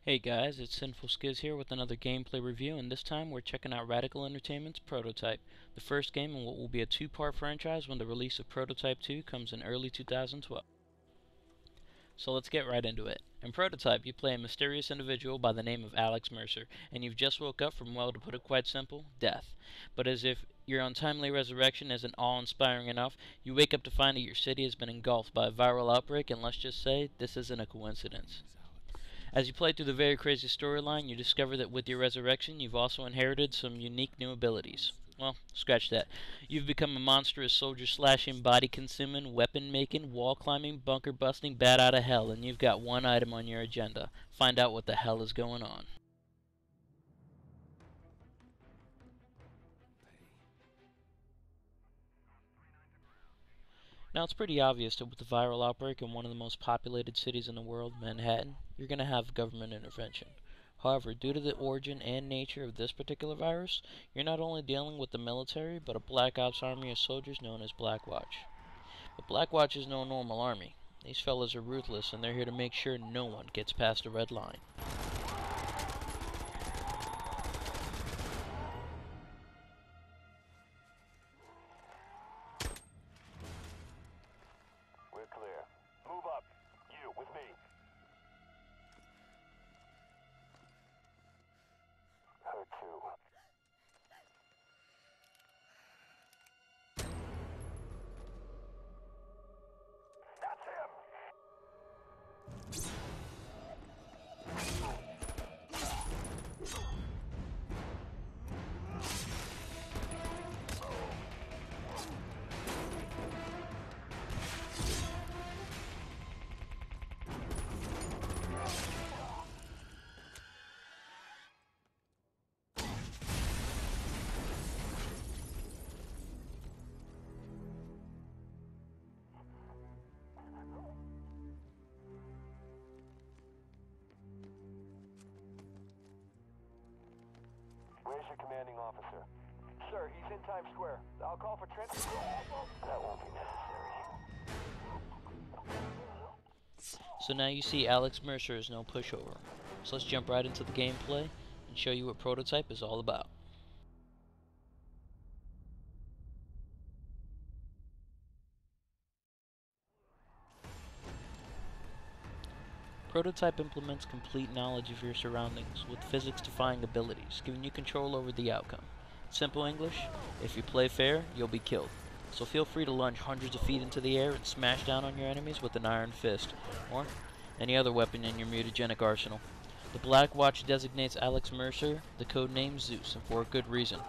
Hey guys, it's Sinful Skiz here with another gameplay review, and this time we're checking out Radical Entertainment's Prototype, the first game in what will be a two-part franchise when the release of Prototype 2 comes in early 2012. So let's get right into it. In Prototype, you play a mysterious individual by the name of Alex Mercer, and you've just woke up from, well, to put it quite simple, death. But as if your untimely resurrection isn't awe-inspiring enough, you wake up to find that your city has been engulfed by a viral outbreak, and let's just say, this isn't a coincidence. As you play through the very crazy storyline, you discover that with your resurrection, you've also inherited some unique new abilities. Well, scratch that. You've become a monstrous soldier-slashing, body-consuming, weapon-making, wall-climbing, bunker-busting bat out of hell, and you've got one item on your agenda. Find out what the hell is going on. Now, it's pretty obvious that with the viral outbreak in one of the most populated cities in the world, Manhattan, you're going to have government intervention. However, due to the origin and nature of this particular virus, you're not only dealing with the military, but a Black Ops army of soldiers known as Black Watch. But Black Watch is no normal army. These fellas are ruthless, and they're here to make sure no one gets past the red line. We're clear. Move up. You, with me. Her too. That's him! Where's your commanding officer? Sir, he's in Times Square. I'll call for transport. That won't be necessary. So now you see Alex Mercer is no pushover. So let's jump right into the gameplay and show you what Prototype is all about. Prototype implements complete knowledge of your surroundings with physics-defying abilities, giving you control over the outcome. Simple English, if you play fair, you'll be killed. So feel free to lunge hundreds of feet into the air and smash down on your enemies with an iron fist, or any other weapon in your mutagenic arsenal. The Black Watch designates Alex Mercer the codename Zeus, and for a good reason.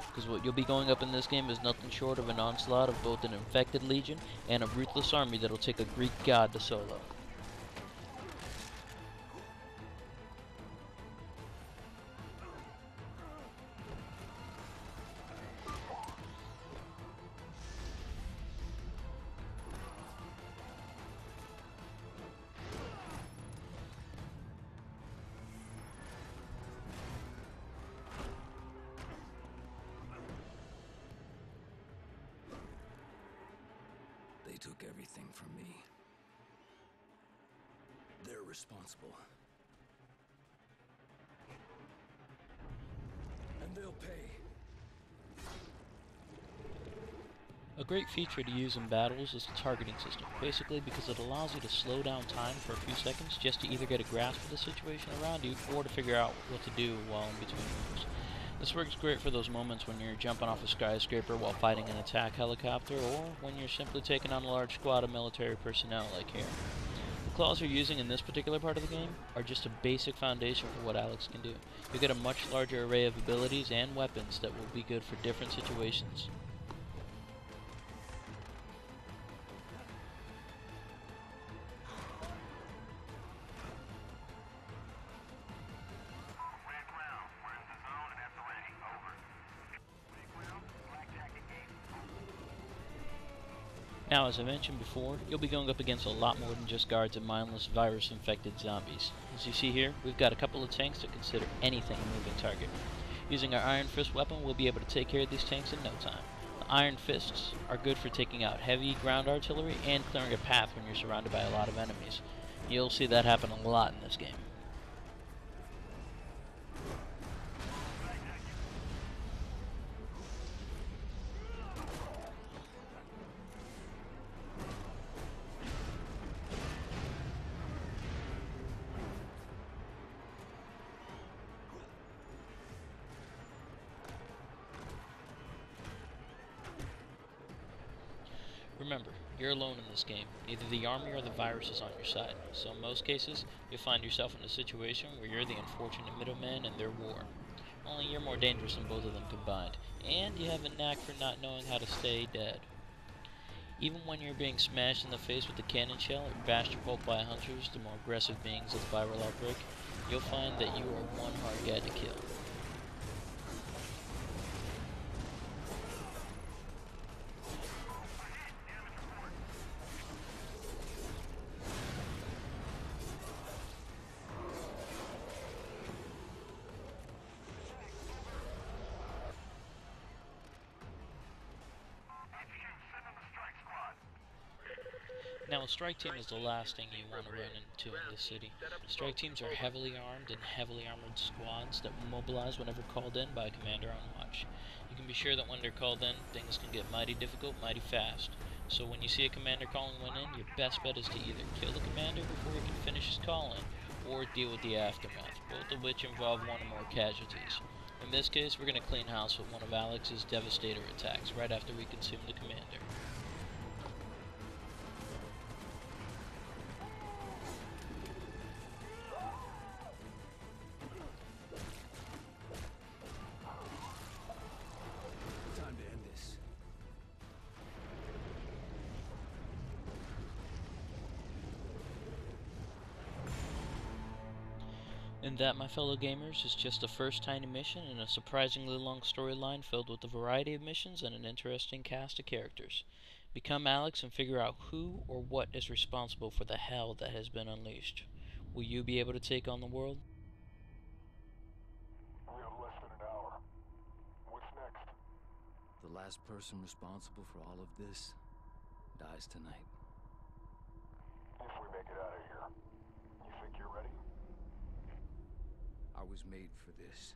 Because what you'll be going up in this game is nothing short of an onslaught of both an infected legion and a ruthless army that'll take a Greek god to solo. They took everything from me. They're responsible. And they'll pay. A great feature to use in battles is the targeting system, basically because it allows you to slow down time for a few seconds just to either get a grasp of the situation around you or to figure out what to do while in between moves. This works great for those moments when you're jumping off a skyscraper while fighting an attack helicopter, or when you're simply taking on a large squad of military personnel like here. The claws you're using in this particular part of the game are just a basic foundation for what Alex can do. You'll get a much larger array of abilities and weapons that will be good for different situations. Now, as I mentioned before, you'll be going up against a lot more than just guards and mindless virus-infected zombies. As you see here, we've got a couple of tanks that consider anything a moving target. Using our Iron Fist weapon, we'll be able to take care of these tanks in no time. The Iron Fists are good for taking out heavy ground artillery and clearing a path when you're surrounded by a lot of enemies. You'll see that happen a lot in this game. Remember, you're alone in this game. Neither the army or the virus is on your side, so in most cases, you'll find yourself in a situation where you're the unfortunate middleman in their war. Only you're more dangerous than both of them combined, and you have a knack for not knowing how to stay dead. Even when you're being smashed in the face with a cannon shell or bashed or pulped by hunters, the more aggressive beings of the viral outbreak, you'll find that you are one hard guy to kill. Now, a strike team is the last thing you want to run into in this city. Strike teams are heavily armed and heavily armored squads that will mobilize whenever called in by a commander on watch. You can be sure that when they're called in, things can get mighty difficult mighty fast. So when you see a commander calling one in, your best bet is to either kill the commander before he can finish his call in, or deal with the aftermath, both of which involve one or more casualties. In this case, we're going to clean house with one of Alex's Devastator attacks right after we consume the commander. Time to end this. And that, my fellow gamers, is just the first tiny mission in a surprisingly long storyline filled with a variety of missions and an interesting cast of characters. Become Alex and figure out who or what is responsible for the hell that has been unleashed. Will you be able to take on the world? We have less than an hour. What's next? The last person responsible for all of this dies tonight. If we make it out of here, you think you're ready? I was made for this.